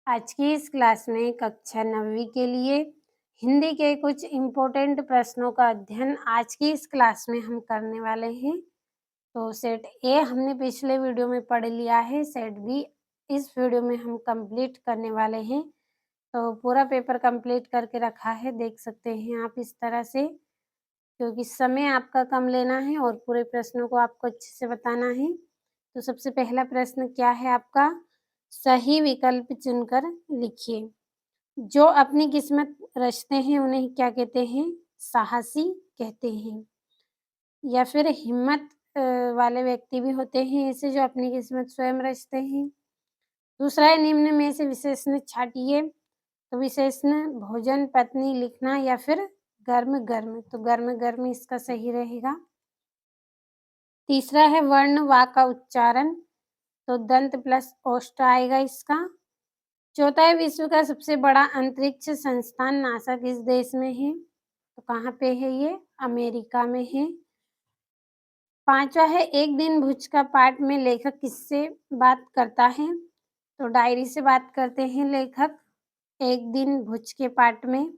आज की इस क्लास में कक्षा 9वीं के लिए हिंदी के कुछ इम्पोर्टेंट प्रश्नों का अध्ययन आज की इस क्लास में हम करने वाले हैं। तो सेट ए हमने पिछले वीडियो में पढ़ लिया है, सेट बी इस वीडियो में हम कंप्लीट करने वाले हैं। तो पूरा पेपर कंप्लीट करके रखा है, देख सकते हैं आप इस तरह से, क्योंकि समय आपका कम लेना है और पूरे प्रश्नों को आपको अच्छे से बताना है। तो सबसे पहला प्रश्न क्या है आपका? सही विकल्प चुनकर लिखिए। जो अपनी किस्मत रचते हैं उन्हें क्या कहते हैं? साहसी कहते हैं। या फिर हिम्मत वाले व्यक्ति भी होते हैं ऐसे जो अपनी किस्मत स्वयं रचते हैं। दूसरा है निम्न में से विशेषण छाँटिए। तो विशेषण भोजन, पत्नी, लिखना या फिर गर्म-गर्म। तो गर्म-गर्म इसका सही रहेगा। तीसरा है वर्ण वा का उच्चारण। तो दंत प्लस ओष्ठ आएगा इसका। चौथा है विश्व का सबसे बड़ा अंतरिक्ष संस्थान नासा किस देश में है? तो कहाँ पे है ये? अमेरिका में है। पांचवा है एक दिन भुज का पाठ में लेखक किससे बात करता है? तो डायरी से बात करते हैं लेखक एक दिन भुज के पाठ में।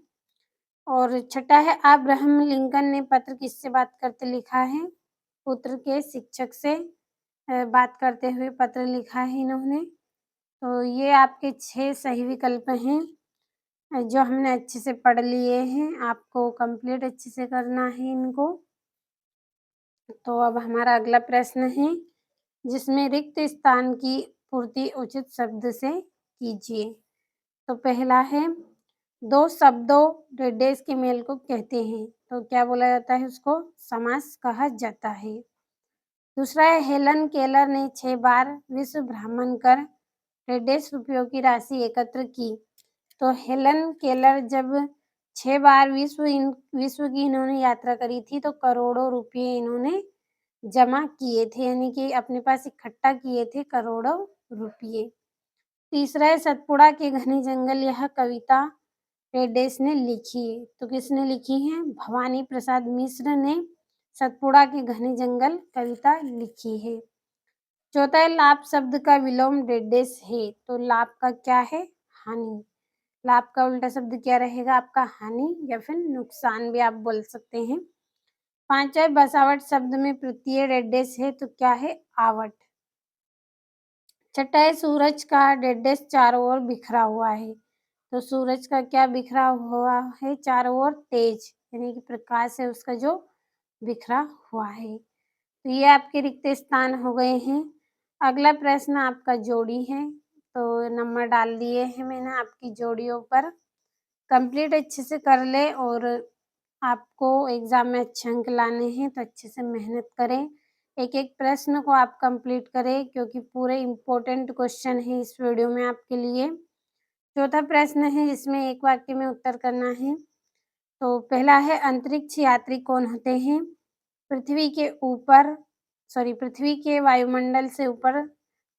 और छठा है अब्राहम लिंकन ने पत्र किससे बात करते लिखा है? पुत्र के शिक्षक से बात करते हुए पत्र लिखा है इन्होंने। तो ये आपके 6 सही विकल्प हैं जो हमने अच्छे से पढ़ लिए हैं। आपको कंप्लीट अच्छे से करना है इनको। तो अब हमारा अगला प्रश्न है जिसमें रिक्त स्थान की पूर्ति उचित शब्द से कीजिए। तो पहला है दो शब्दों डेडेस के मेल को कहते हैं। तो क्या बोला जाता है उसको? समास कहा जाता है। दूसरा है हेलन केलर ने 6 बार विश्व भ्रमण कर डेढ़ रुपयों की राशि एकत्र की। तो हेलन केलर जब 6 बार विश्व की इन्होंने यात्रा करी थी तो करोड़ों रुपये इन्होंने जमा किए थे, यानी कि अपने पास इकट्ठा किए थे करोड़ों रुपये। तीसरा है सतपुड़ा के घने जंगल यह कविता डेडेस ने लिखी है। तो किसने लिखी है? भवानी प्रसाद मिश्र ने सतपुड़ा के घने जंगल कविता लिखी है। चौथा है लाभ शब्द का विलोम डेडेस है। तो लाभ का क्या है? हानि। लाभ का उल्टा शब्द क्या रहेगा आपका? हानि या फिर नुकसान भी आप बोल सकते हैं। पांचवा है बसावट शब्द में प्रत्यय डेडेस है। तो क्या है? आवट। छठा है सूरज का डेडेस चारों ओर बिखरा हुआ है। तो सूरज का क्या बिखरा हुआ है चारों ओर? तेज, यानी कि प्रकाश है उसका जो बिखरा हुआ है। तो ये आपके रिक्त स्थान हो गए हैं। अगला प्रश्न आपका जोड़ी है। तो नंबर डाल दिए हैं मैंने आपकी जोड़ियों पर। कंप्लीट अच्छे से कर ले और आपको एग्जाम में अच्छे अंक लाने हैं तो अच्छे से मेहनत करें। एक एक प्रश्न को आप कंप्लीट करें क्योंकि पूरे इम्पोर्टेंट क्वेश्चन है इस वीडियो में आपके लिए। चौथा प्रश्न है जिसमें एक वाक्य में उत्तर करना है। तो पहला है अंतरिक्ष यात्री कौन होते हैं? पृथ्वी के वायुमंडल से ऊपर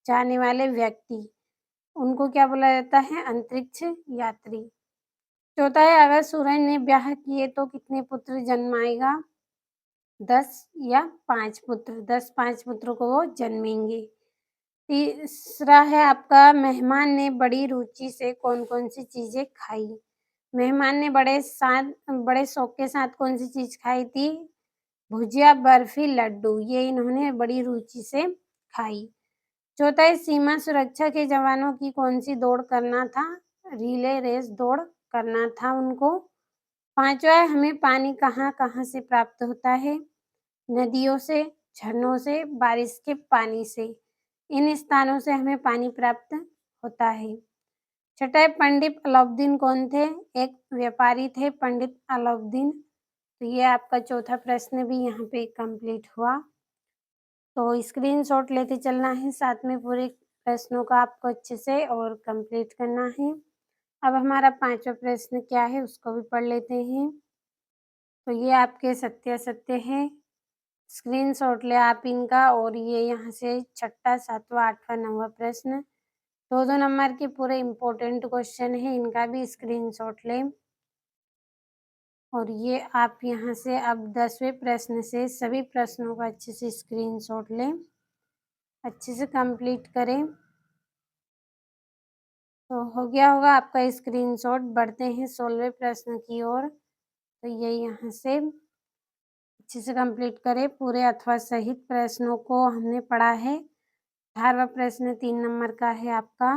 जाने वाले व्यक्ति, उनको क्या बोला जाता है? अंतरिक्ष यात्री। चौथा है अगर सूरज ने ब्याह किए तो कितने पुत्र जन्माएगा? 10 या 5 पुत्र। 10-5 पुत्रों को वो जन्मेंगे। तीसरा है आपका मेहमान ने बड़ी रुचि से कौन-कौन सी चीज़ें खाई? मेहमान ने बड़े शौक के साथ कौन सी चीज़ खाई थी? भुजिया, बर्फी, लड्डू, ये इन्होंने बड़ी रुचि से खाई। चौथा है सीमा सुरक्षा के जवानों की कौन सी दौड़ करना था? रिले रेस दौड़ करना था उनको। पांचवा है हमें पानी कहाँ-कहाँ से प्राप्त होता है? नदियों से, झरनों से, बारिश के पानी से। इन स्थानों से हमें पानी प्राप्त होता है। छठा है पंडित अलाउद्दीन कौन थे? एक व्यापारी थे पंडित अलाउद्दीन। तो ये आपका चौथा प्रश्न भी यहाँ पे कंप्लीट हुआ। तो स्क्रीनशॉट लेते चलना है, साथ में पूरे प्रश्नों का आपको अच्छे से और कंप्लीट करना है। अब हमारा 5वां प्रश्न क्या है उसको भी पढ़ लेते हैं। तो ये आपके सत्यासत्य हैं। स्क्रीनशॉट लें आप इनका और ये यहाँ से छठा, 7वां, 8वां, 9वां प्रश्न 2-2 नंबर के पूरे इम्पोर्टेंट क्वेश्चन हैं, इनका भी स्क्रीनशॉट लें। और ये आप यहाँ से अब 10वें प्रश्न से सभी प्रश्नों का अच्छे से स्क्रीनशॉट लें, अच्छे से कंप्लीट करें। तो हो गया होगा आपका स्क्रीनशॉट। बढ़ते हैं 16वें प्रश्न की ओर। तो ये यहाँ से अच्छे से कंप्लीट करें। पूरे अथवा सहित प्रश्नों को हमने पढ़ा है। 18वां प्रश्न 3 नंबर का है आपका।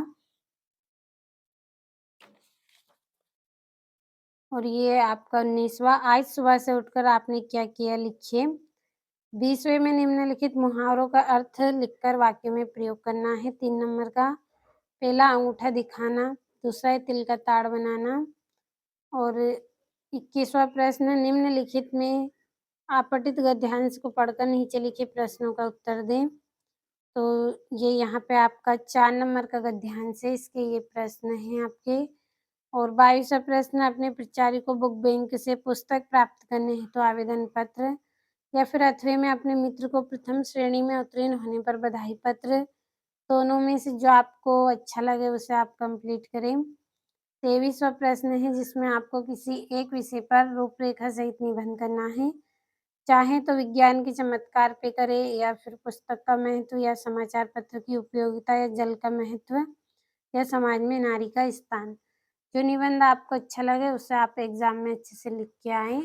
और ये आपका 19वां। आज सुबह से उठकर आपने क्या किया लिखिए। 20वें में निम्नलिखित मुहावरों का अर्थ लिखकर वाक्य में प्रयोग करना है। 3 नंबर का। पहला अंगूठा दिखाना, दूसरा है तिल का ताड़ बनाना। और 21वां प्रश्न निम्नलिखित में आपठित गद्यांश को पढ़कर नीचे लिखे प्रश्नों का उत्तर दें। तो ये यहाँ पे आपका 4 नंबर का गद्यांश है, इसके ये प्रश्न हैं आपके। और 22वां प्रश्न अपने प्राचार्य को बुक बैंक से पुस्तक प्राप्त करने हेतु आवेदन पत्र, या फिर 8वें में अपने मित्र को प्रथम श्रेणी में उत्तीर्ण होने पर बधाई पत्र। दोनों में से जो आपको अच्छा लगे उसे आप कंप्लीट करें। 23वां प्रश्न है जिसमें आपको किसी एक विषय पर रूपरेखा सहित निबंध करना है। चाहें तो विज्ञान के चमत्कार पे करें, या फिर पुस्तक का महत्व, या समाचार पत्र की उपयोगिता, या जल का महत्व, या समाज में नारी का स्थान। जो निबंध आपको अच्छा लगे उसे आप एग्जाम में अच्छे से लिख के आएँ।